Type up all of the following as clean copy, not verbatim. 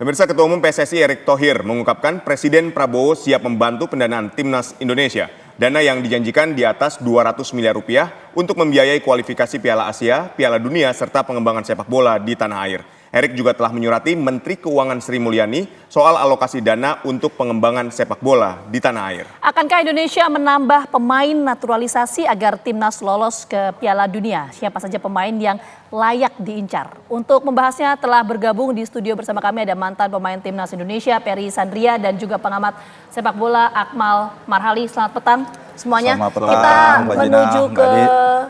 Pemirsa, Ketua Umum PSSI Erick Thohir mengungkapkan Presiden Prabowo siap membantu pendanaan Timnas Indonesia. Dana yang dijanjikan di atas 200 miliar rupiah untuk membiayai kualifikasi Piala Asia, Piala Dunia, serta pengembangan sepak bola di tanah air. Erick juga telah menyurati Menteri Keuangan Sri Mulyani soal alokasi dana untuk pengembangan sepak bola di tanah air. Akankah Indonesia menambah pemain naturalisasi agar timnas lolos ke Piala Dunia? Siapa saja pemain yang layak diincar? Untuk membahasnya telah bergabung di studio bersama kami ada mantan pemain timnas Indonesia Perry Sandria dan juga pengamat sepak bola Akmal Marhali. Selamat petang semuanya. Selamat petang, kita Mbak menuju Gina, ke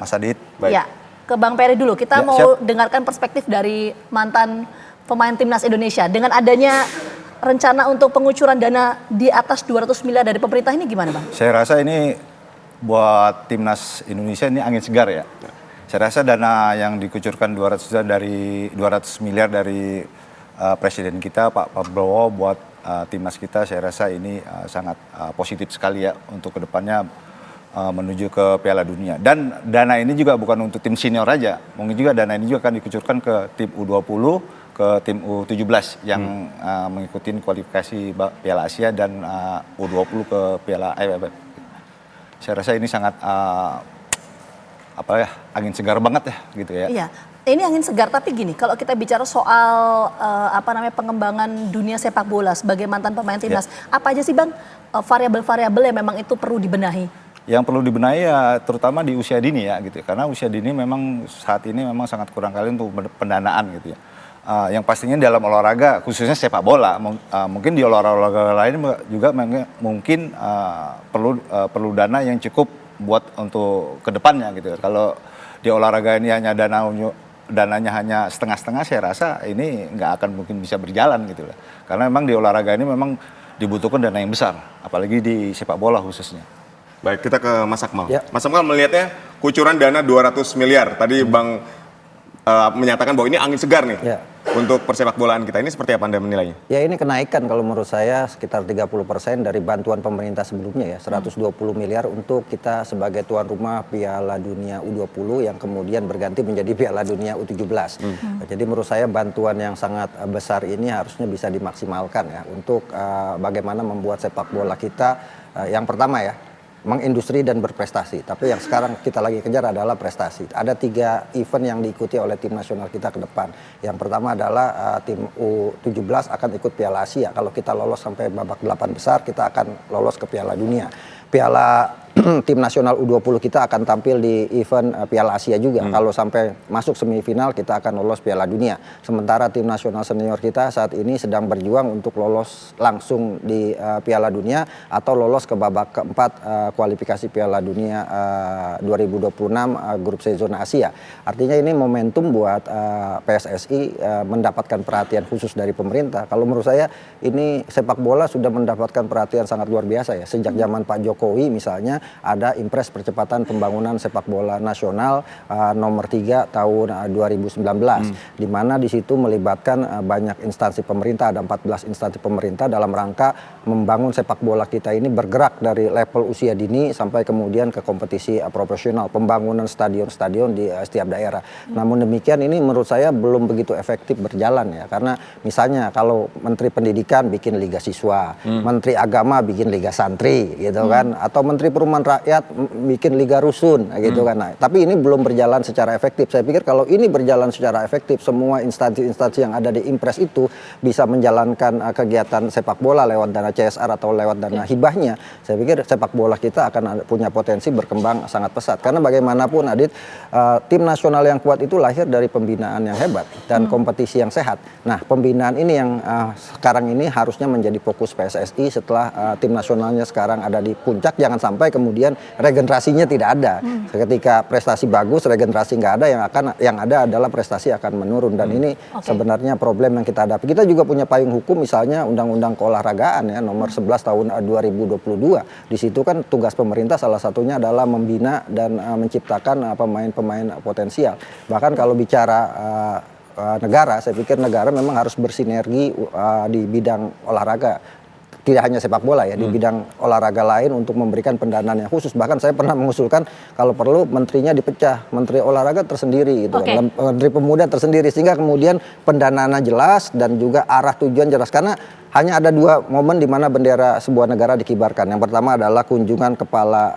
Mas Adit. Baik. Ya, ke Bang Perry dulu. Kita Ya, mau siap. dengarkan perspektif dari mantan pemain timnas Indonesia dengan adanya rencana untuk pengucuran dana di atas 200 miliar dari pemerintah ini gimana, Bang? Saya rasa ini buat timnas Indonesia ini angin segar ya. Saya rasa dana yang dikucurkan 200 miliar dari Presiden kita Pak Prabowo buat timnas kita, saya rasa ini sangat positif sekali ya untuk kedepannya menuju ke Piala Dunia. Dan dana ini juga bukan untuk tim senior aja, mungkin juga dana ini juga akan dikucurkan ke tim U20, ke tim U17 yang mengikuti kualifikasi Piala Asia dan U20 ke Piala saya rasa ini sangat angin segar banget ya gitu ya. Iya, ini angin segar tapi gini, kalau kita bicara soal pengembangan dunia sepak bola sebagai mantan pemain timnas, apa aja sih Bang variabel-variabel yang memang itu perlu dibenahi? Yang perlu dibenahi ya terutama di usia dini ya gitu. Karena usia dini memang saat ini memang sangat kurang kali untuk pendanaan gitu ya. Yang pastinya dalam olahraga khususnya sepak bola, mungkin di olahraga lain juga mungkin perlu dana yang cukup buat untuk kedepannya gitu. Kalau di olahraga ini hanya dananya hanya setengah-setengah, saya rasa ini nggak akan mungkin bisa berjalan gitu lah. Karena memang di olahraga ini memang dibutuhkan dana yang besar, apalagi di sepak bola khususnya. Baik, kita ke Mas Akmal. Ya. Mas Akmal melihatnya kucuran dana 200 miliar. Tadi Bang menyatakan bahwa ini angin segar nih untuk persepak bolaan kita. Ini seperti apa Anda menilainya? Ya ini kenaikan kalau menurut saya sekitar 30% dari bantuan pemerintah sebelumnya ya. 120 miliar untuk kita sebagai tuan rumah Piala Dunia U20 yang kemudian berganti menjadi Piala Dunia U17. Jadi menurut saya bantuan yang sangat besar ini harusnya bisa dimaksimalkan ya. Untuk bagaimana membuat sepak bola kita yang pertama ya, mengindustri dan berprestasi. Tapi yang sekarang kita lagi kejar adalah prestasi. Ada 3 event yang diikuti oleh tim nasional kita ke depan. Yang pertama adalah tim U17 akan ikut Piala Asia. Kalau kita lolos sampai babak 8 besar, kita akan lolos ke Piala Dunia. Tim nasional U20 kita akan tampil di event Piala Asia juga. Kalau sampai masuk semifinal kita akan lolos Piala Dunia. Sementara tim nasional senior kita saat ini sedang berjuang untuk lolos langsung di Piala Dunia atau lolos ke babak keempat kualifikasi Piala Dunia 2026 grup C zona Asia. Artinya ini momentum buat PSSI mendapatkan perhatian khusus dari pemerintah. Kalau menurut saya ini sepak bola sudah mendapatkan perhatian sangat luar biasa ya. Sejak zaman Pak Jokowi misalnya ada impres percepatan pembangunan sepak bola nasional nomor 3 tahun 2019 di mana di situ melibatkan banyak instansi pemerintah, ada 14 instansi pemerintah dalam rangka membangun sepak bola kita ini bergerak dari level usia dini sampai kemudian ke kompetisi profesional, pembangunan stadion-stadion di setiap daerah. Namun demikian ini menurut saya belum begitu efektif berjalan ya, karena misalnya kalau Menteri Pendidikan bikin Liga Siswa, Menteri Agama bikin Liga Santri gitu kan, atau Menteri Perumahan Rakyat bikin Liga Rusun gitu kan. Nah, tapi ini belum berjalan secara efektif. Saya pikir kalau ini berjalan secara efektif, semua instansi-instansi yang ada di Impres itu bisa menjalankan kegiatan sepak bola lewat dana CSR atau lewat dana hibahnya. Saya pikir sepak bola kita akan punya potensi berkembang sangat pesat. Karena bagaimanapun Adit, tim nasional yang kuat itu lahir dari pembinaan yang hebat dan kompetisi yang sehat. Nah, pembinaan ini yang sekarang ini harusnya menjadi fokus PSSI setelah tim nasionalnya sekarang ada di puncak. Jangan sampai kemudian regenerasinya tidak ada. Ketika prestasi bagus, regenerasi nggak ada, yang ada adalah prestasi akan menurun. Dan ini sebenarnya problem yang kita hadapi. Kita juga punya payung hukum, misalnya Undang-Undang Keolahragaan ya nomor 11 tahun 2022. Di situ kan tugas pemerintah salah satunya adalah membina dan menciptakan pemain-pemain potensial. Bahkan kalau bicara negara, saya pikir negara memang harus bersinergi di bidang olahraga. tidak hanya sepak bola ya, di bidang olahraga lain untuk memberikan pendanaan yang khusus. Bahkan saya pernah mengusulkan kalau perlu menterinya dipecah, menteri olahraga tersendiri gitu kan, menteri pemuda tersendiri, sehingga kemudian pendanaannya jelas dan juga arah tujuan jelas. Karena hanya ada 2 momen di mana bendera sebuah negara dikibarkan. Yang pertama adalah kunjungan kepala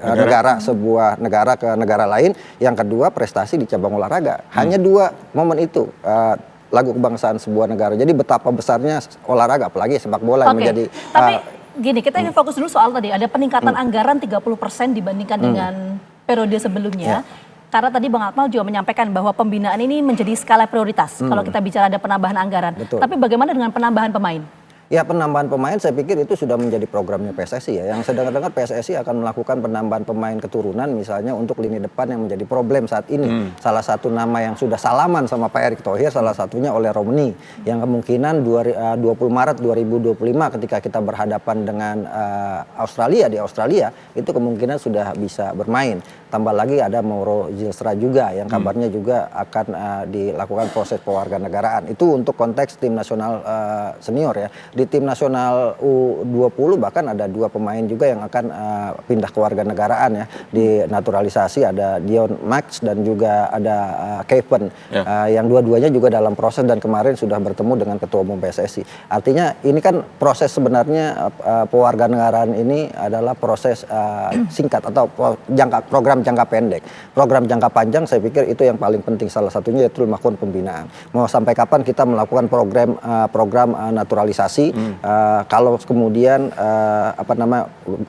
negara sebuah negara ke negara lain. Yang kedua prestasi di cabang olahraga. Hanya 2 momen itu. Lagu kebangsaan sebuah negara. Jadi betapa besarnya olahraga, apalagi sepak bola yang menjadi. Tapi gini, kita ingin fokus dulu soal tadi ada peningkatan anggaran 30% dibandingkan dengan periode sebelumnya. Karena tadi Bang Akmal juga menyampaikan bahwa pembinaan ini menjadi skala prioritas kalau kita bicara ada penambahan anggaran. Betul. Tapi bagaimana dengan penambahan pemain? Ya, penambahan pemain saya pikir itu sudah menjadi programnya PSSI ya. Yang saya dengar PSSI akan melakukan penambahan pemain keturunan misalnya untuk lini depan yang menjadi problem saat ini. Salah satu nama yang sudah salaman sama Pak Erick Thohir salah satunya oleh Romney yang kemungkinan 20 Maret 2025 ketika kita berhadapan dengan Australia di Australia itu kemungkinan sudah bisa bermain. Tambah lagi ada Mauro Zilstra juga yang kabarnya juga akan dilakukan proses pewarganegaraan. Itu untuk konteks tim nasional senior ya. Di tim nasional U20 bahkan ada 2 pemain juga yang akan pindah ke warganegaraan ya. Dinaturalisasi ada Dion Max dan juga ada Kevin yang dua-duanya juga dalam proses dan kemarin sudah bertemu dengan Ketua Umum PSSI. Artinya ini kan proses sebenarnya pewarganegaraan ini adalah proses singkat atau program jangka pendek. Program jangka panjang saya pikir itu yang paling penting, salah satunya yaitu melakukan pembinaan. Mau sampai kapan kita melakukan program naturalisasi kalau kemudian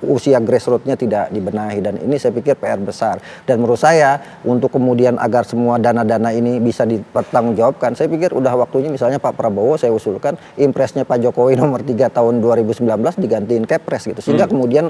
usia grassroots-nya tidak dibenahi, dan ini saya pikir PR besar. Dan menurut saya untuk kemudian agar semua dana-dana ini bisa dipertanggungjawabkan, saya pikir udah waktunya misalnya Pak Prabowo saya usulkan impresnya Pak Jokowi nomor 3 tahun 2019 digantiin Kepres gitu, sehingga kemudian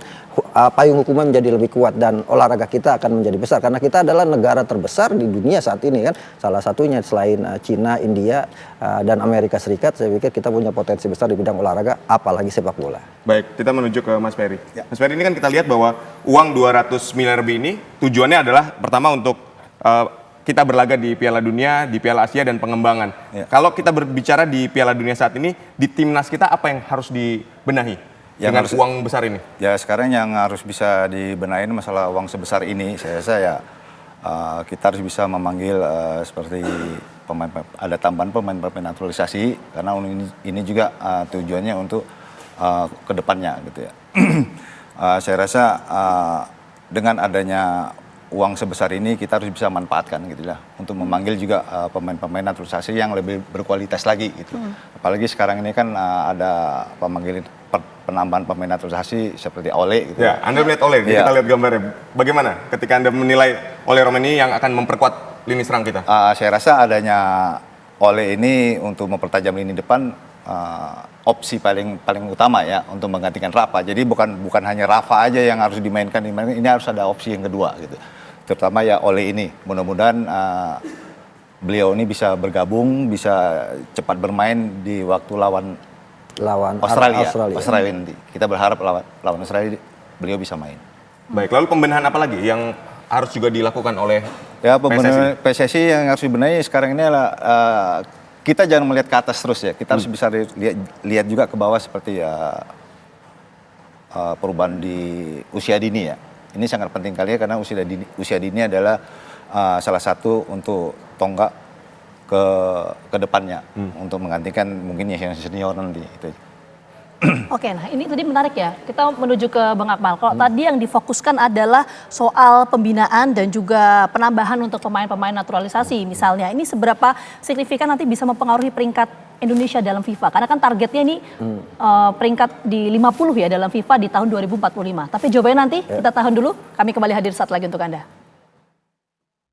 payung hukumnya menjadi lebih kuat dan olahraga kita akan menjadi besar karena kita adalah negara terbesar di dunia saat ini kan, salah satunya selain Cina, India dan Amerika Serikat. Saya pikir kita punya potensi besar di bidang olahraga, apalagi sepak bola. Baik, kita menuju ke Mas Ferry. Mas Ferry, ini kan kita lihat bahwa uang 200 miliar lebih ini tujuannya adalah pertama untuk kita berlaga di Piala Dunia, di Piala Asia dan pengembangan. Kalau kita berbicara di Piala Dunia saat ini, di timnas kita apa yang harus dibenahi dengan uang besar ini? Ya sekarang yang harus bisa dibenahin masalah uang sebesar ini, saya rasa ya kita harus bisa memanggil seperti ada tambahan pemain naturalisasi karena ini juga tujuannya untuk kedepannya gitu ya. Saya rasa dengan adanya uang sebesar ini kita harus bisa manfaatkan gitu lah untuk memanggil juga pemain-pemain naturalisasi yang lebih berkualitas lagi gitu. Apalagi sekarang ini kan ada penambahan pemain naturalisasi seperti Ole gitu. Ya, Anda melihat Ole, kita lihat gambarnya. Bagaimana ketika Anda menilai Ole Romeni yang akan memperkuat lini serang kita? Saya rasa adanya Ole ini untuk mempertajam lini depan opsi paling utama ya untuk menggantikan Rafa. Jadi bukan hanya Rafa aja yang harus dimainkan, ini harus ada opsi yang kedua gitu. Terutama ya Ole ini. Mudah-mudahan beliau ini bisa bergabung, bisa cepat bermain di waktu lawan Australia nanti. Kita berharap lawan Australia beliau bisa main. Baik, lalu pembenahan apa lagi yang harus juga dilakukan oleh pembenahan PSSI yang harus dibenahi sekarang ini adalah kita jangan melihat ke atas terus ya. Kita harus bisa lihat juga ke bawah seperti perubahan di usia dini ya. Ini sangat penting kali ya karena usia dini adalah salah satu untuk tonggak ke depannya untuk menggantikan mungkin yang senior nanti itu. Oke, nah ini tadi menarik ya. Kita menuju ke Bang Akmal. Kalau tadi yang difokuskan adalah soal pembinaan dan juga penambahan untuk pemain-pemain naturalisasi misalnya. Ini seberapa signifikan nanti bisa mempengaruhi peringkat Indonesia dalam FIFA? Karena kan targetnya ini peringkat di 50 ya dalam FIFA di tahun 2045. Tapi jawabannya nanti kita tahan dulu. Kami kembali hadir saat lagi untuk Anda.